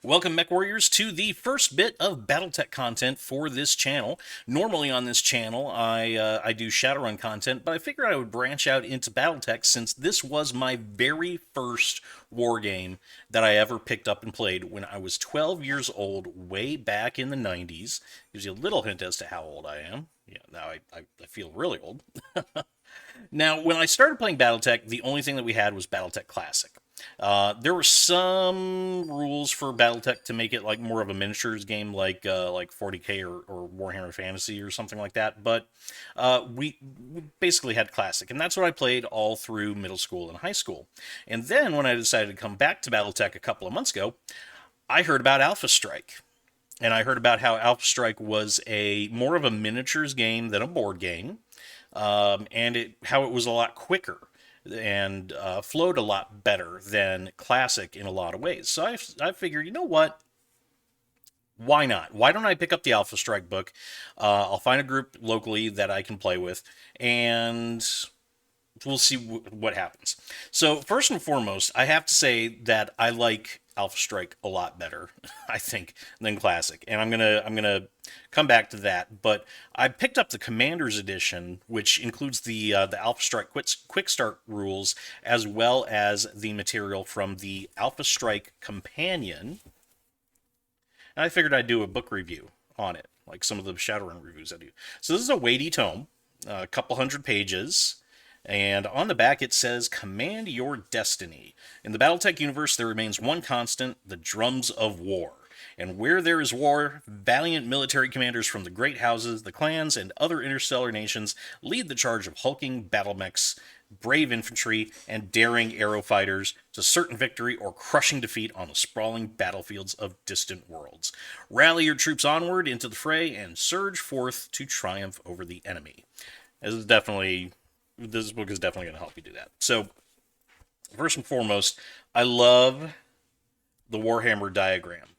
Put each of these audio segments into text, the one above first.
Welcome, Mech Warriors, to the first bit of Battletech content for this channel. Normally on this channel, I do Shadowrun content, but I figured I would branch out into Battletech since this was my very first war game that I ever picked up and played when I was 12 years old, way back in the 90s. Gives you a little hint as to how old I am. Yeah, now I feel really old. Now, when I started playing Battletech, the only thing that we had was Battletech Classic. There were some rules for BattleTech to make it like more of a miniatures game, like 40K or Warhammer Fantasy or something like that. But we basically had Classic, and that's what I played all through middle school and high school. And then when I decided to come back to BattleTech a couple of months ago, I heard about Alpha Strike. And I heard about how Alpha Strike was a more of a miniatures game than a board game, and how it was a lot quicker and flowed a lot better than Classic in a lot of ways. So I figured, you know what? Why not? Why don't I pick up the Alpha Strike book? I'll find a group locally that I can play with, and we'll see what happens. So first and foremost, I have to say that I like Alpha Strike a lot better, I think, than Classic, and I'm gonna come back to that. But I picked up the Commander's Edition, which includes the Alpha Strike quick start rules as well as the material from the Alpha Strike Companion, and I figured I'd do a book review on it, like some of the Shadowrun reviews I do. So this is a weighty tome, a couple hundred pages. And on the back it says, Command Your Destiny. In the Battletech universe, there remains one constant, the drums of war. And where there is war, valiant military commanders from the great houses, the clans, and other interstellar nations lead the charge of hulking battle mechs, brave infantry, and daring aero fighters to certain victory or crushing defeat on the sprawling battlefields of distant worlds. Rally your troops onward into the fray and surge forth to triumph over the enemy. This book is definitely going to help you do that. So, first and foremost, I love the Warhammer diagram.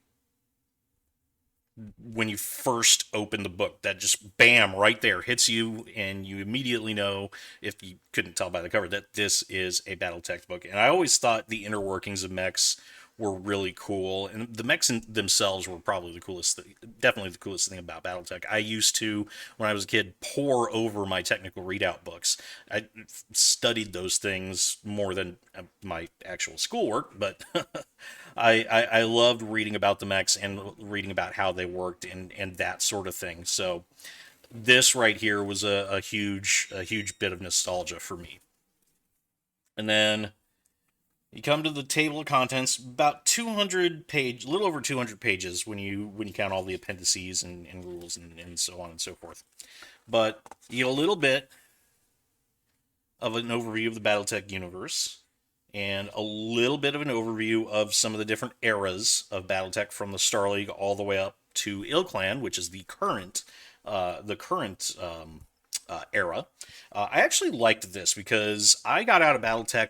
When you first open the book, that just bam, right there, hits you, and you immediately know, if you couldn't tell by the cover, that this is a Battletech book. And I always thought the inner workings of mechs were really cool, and the mechs themselves were probably the coolest thing, definitely the coolest thing about Battletech. I used to, when I was a kid, pore over my technical readout books. I studied those things more than my actual schoolwork, but I loved reading about the mechs and reading about how they worked and that sort of thing. So this right here was a huge bit of nostalgia for me. And then you come to the table of contents, about 200 page, a little over 200 pages when you count all the appendices and rules and so on and so forth. But you get a little bit of an overview of the Battletech universe, and a little bit of an overview of some of the different eras of Battletech from the Star League all the way up to Ilclan, which is the current era. I actually liked this because I got out of Battletech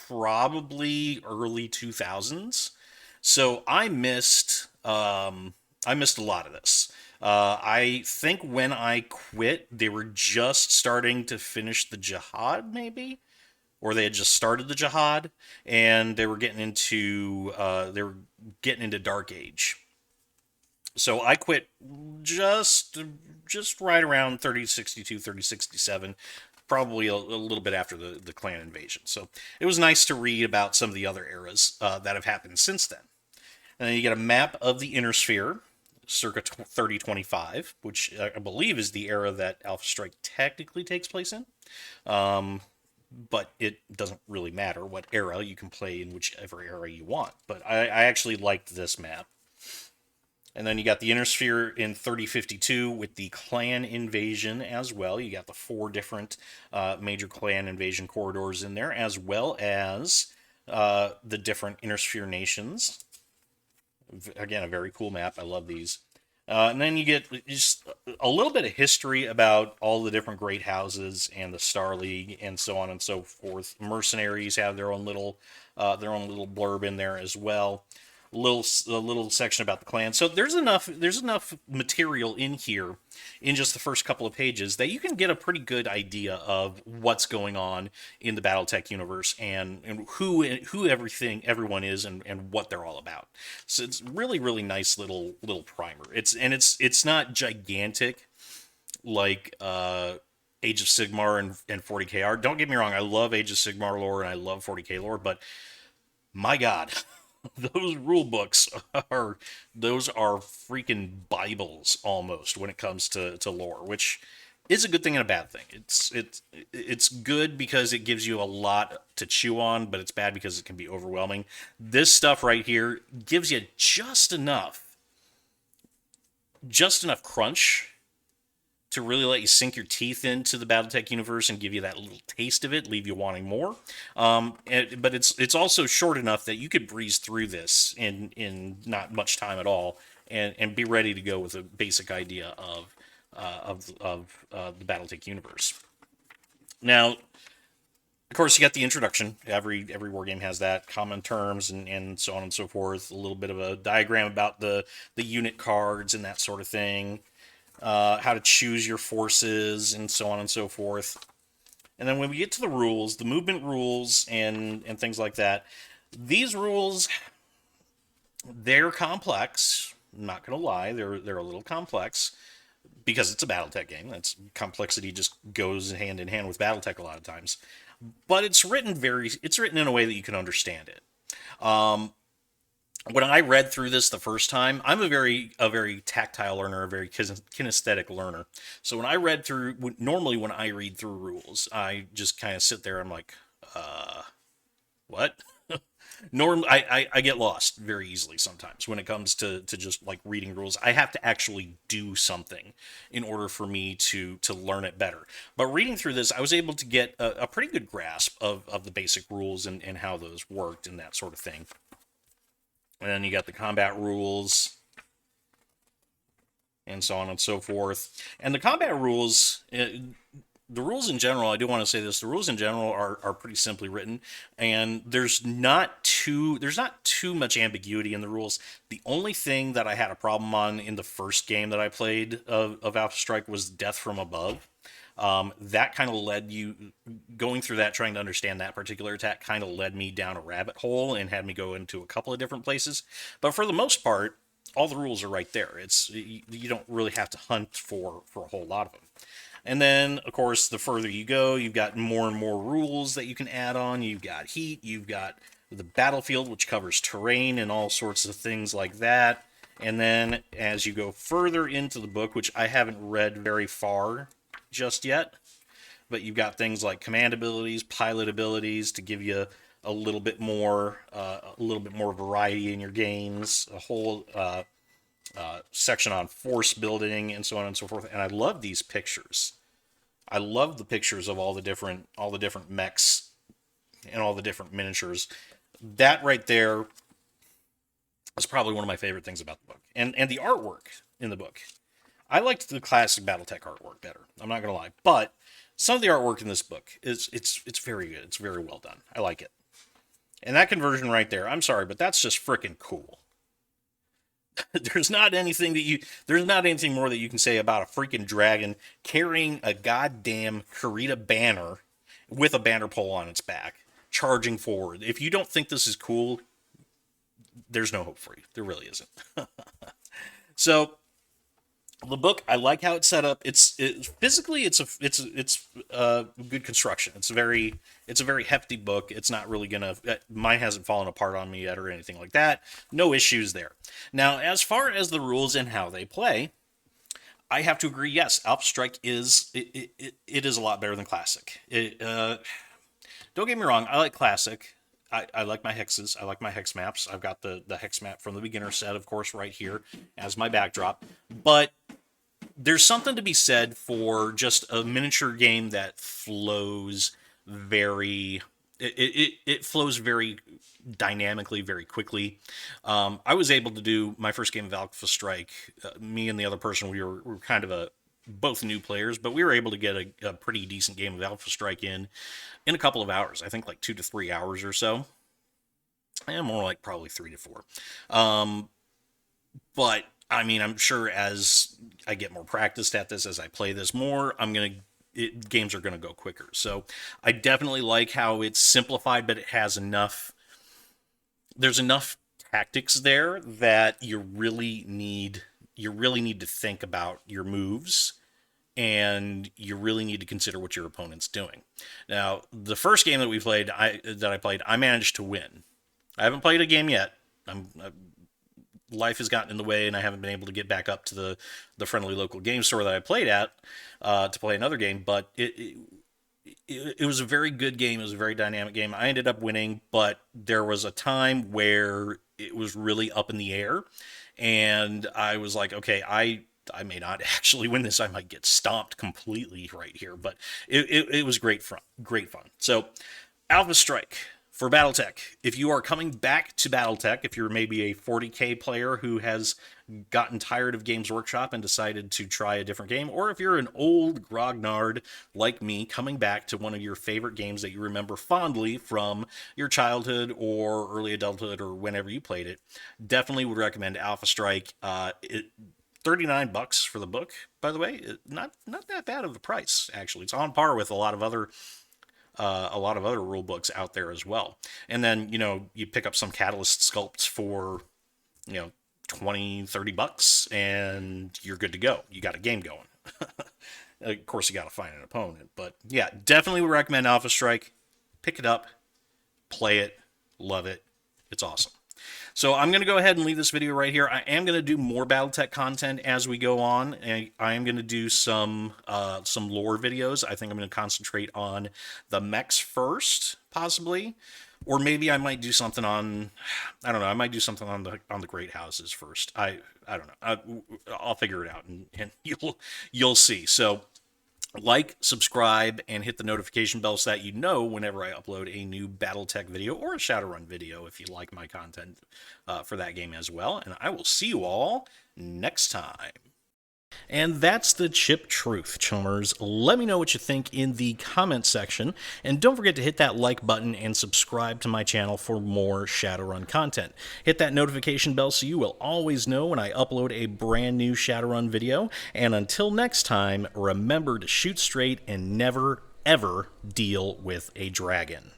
probably early 2000s. So I missed a lot of this. I think when I quit, they were just starting to finish the Jihad, maybe, or they had just started the Jihad, and they were getting into Dark Age. So I quit just right around 3062, 3067, probably a little bit after the clan invasion. So it was nice to read about some of the other eras that have happened since then. And then you get a map of the Inner Sphere, circa 3025, which I believe is the era that Alpha Strike technically takes place in. But it doesn't really matter what era. You can play in whichever era you want. But I actually liked this map. And then you got the Inner Sphere in 3052 with the clan invasion as well. You got the four different major clan invasion corridors in there, as well as the different Inner Sphere nations. Again, a very cool map. I love these. And then you get just a little bit of history about all the different great houses and the Star League and so on and so forth. Mercenaries have their own little blurb in there as well. a little section about the clan. So there's enough material in here in just the first couple of pages that you can get a pretty good idea of what's going on in the BattleTech universe and who everyone is and what they're all about. So it's really nice little primer. It's not gigantic like Age of Sigmar and 40k are. Don't get me wrong, I love Age of Sigmar lore and I love 40k lore, but my God, those rule books are freaking Bibles almost when it comes to lore, which is a good thing and a bad thing. It's good because it gives you a lot to chew on, but it's bad because it can be overwhelming. This stuff right here gives you just enough crunch to really let you sink your teeth into the BattleTech universe and give you that little taste of it, leave you wanting more. But it's also short enough that you could breeze through this in not much time at all, and be ready to go with a basic idea of the BattleTech universe. Now, of course, you got the introduction. Every war game has that, common terms and so on and so forth. A little bit of a diagram about the unit cards and that sort of thing. How to choose your forces, and so on and so forth. And then when we get to the rules, the movement rules, and things like that, these rules, they're complex. I'm not going to lie, they're a little complex because it's a BattleTech game. That's complexity just goes hand in hand with BattleTech a lot of times. But it's written in a way that you can understand it. When I read through this the first time, I'm a very tactile learner, a very kinesthetic learner. So normally when I read through rules, I just kind of sit there. I'm like, what? Normally, I get lost very easily sometimes when it comes to just like reading rules. I have to actually do something in order for me to learn it better. But reading through this, I was able to get a pretty good grasp of the basic rules and how those worked and that sort of thing. And then you got the combat rules, and so on and so forth. And the combat rules, the rules in general, I do want to say this, the rules in general are pretty simply written, and there's not too much ambiguity in the rules. The only thing that I had a problem on in the first game that I played of Alpha Strike was death from above. That kind of led you, going through that, trying to understand that particular attack, kind of led me down a rabbit hole and had me go into a couple of different places. But for the most part, all the rules are right there. You don't really have to hunt for a whole lot of them. And then, of course, the further you go, you've got more and more rules that you can add on. You've got heat, you've got the battlefield, which covers terrain and all sorts of things like that. And then as you go further into the book, which I haven't read very far just yet, but you've got things like command abilities, pilot abilities to give you a little bit more variety in your games, a whole section on force building, and so on and so forth. And I love these pictures. I love the pictures of all the different mechs and all the different miniatures. That right there is probably one of my favorite things about the book, and the artwork in the book. I liked the classic BattleTech artwork better. I'm not gonna lie, but some of the artwork in this book it's very good. It's very well done. I like it. And that conversion right there, I'm sorry, but that's just freaking cool. There's not anything more that you can say about a freaking dragon carrying a goddamn Kurita banner with a banner pole on its back, charging forward. If you don't think this is cool, there's no hope for you. There really isn't. So the book, I like how it's set up. Physically, it's a good construction. It's a very hefty book. It's not really mine hasn't fallen apart on me yet or anything like that. No issues there. Now, as far as the rules and how they play, I have to agree. Yes, Alpha Strike is a lot better than Classic. Don't get me wrong. I like Classic. I like my hexes. I like my hex maps. I've got the hex map from the beginner set, of course, right here as my backdrop. But there's something to be said for just a miniature game that flows it flows very dynamically, very quickly. I was able to do my first game of Alpha Strike. Me and the other person, we were kind of both new players, but we were able to get a pretty decent game of Alpha Strike in a couple of hours. I think like 2 to 3 hours or so. And more like probably 3 to 4. Um, but I mean, I'm sure as I get more practiced at this, as I play this more, games are gonna go quicker. So I definitely like how it's simplified, but it has enough. There's enough tactics there that you really need to think about your moves, and you really need to consider what your opponent's doing. Now, the first game that I played, I managed to win. I haven't played a game yet. Life has gotten in the way, and I haven't been able to get back up to the friendly local game store that I played at to play another game. But it was a very good game. It was a very dynamic game. I ended up winning, but there was a time where it was really up in the air, and I was like, okay, I may not actually win this. I might get stomped completely right here, but it was great fun. Great fun. So, Alpha Strike for Battletech. If you are coming back to Battletech, if you're maybe a 40K player who has gotten tired of Games Workshop and decided to try a different game, or if you're an old grognard like me coming back to one of your favorite games that you remember fondly from your childhood or early adulthood or whenever you played it, definitely would recommend Alpha Strike. 39 bucks for the book, by the way. Not that bad of a price, actually. It's on par with a lot of other rule books out there as well. And then, you pick up some Catalyst sculpts for, 20-30 bucks, and you're good to go. You got a game going. Of course, you got to find an opponent. But yeah, definitely would recommend Alpha Strike. Pick it up, play it, love it. It's awesome. So I'm going to go ahead and leave this video right here. I am going to do more Battletech content as we go on. And I am going to do some lore videos. I think I'm going to concentrate on the mechs first, possibly. Or maybe I might do something on, I don't know, I might do something on the great houses first. I don't know. I'll figure it out, and you'll see. So like, subscribe, and hit the notification bell so that you know whenever I upload a new Battletech video or a Shadowrun video if you like my content for that game as well. And I will see you all next time. And that's the chip truth, chummers. Let me know what you think in the comment section, and don't forget to hit that like button and subscribe to my channel for more Shadowrun content. Hit that notification bell so you will always know when I upload a brand new Shadowrun video, and until next time, remember to shoot straight and never, ever deal with a dragon.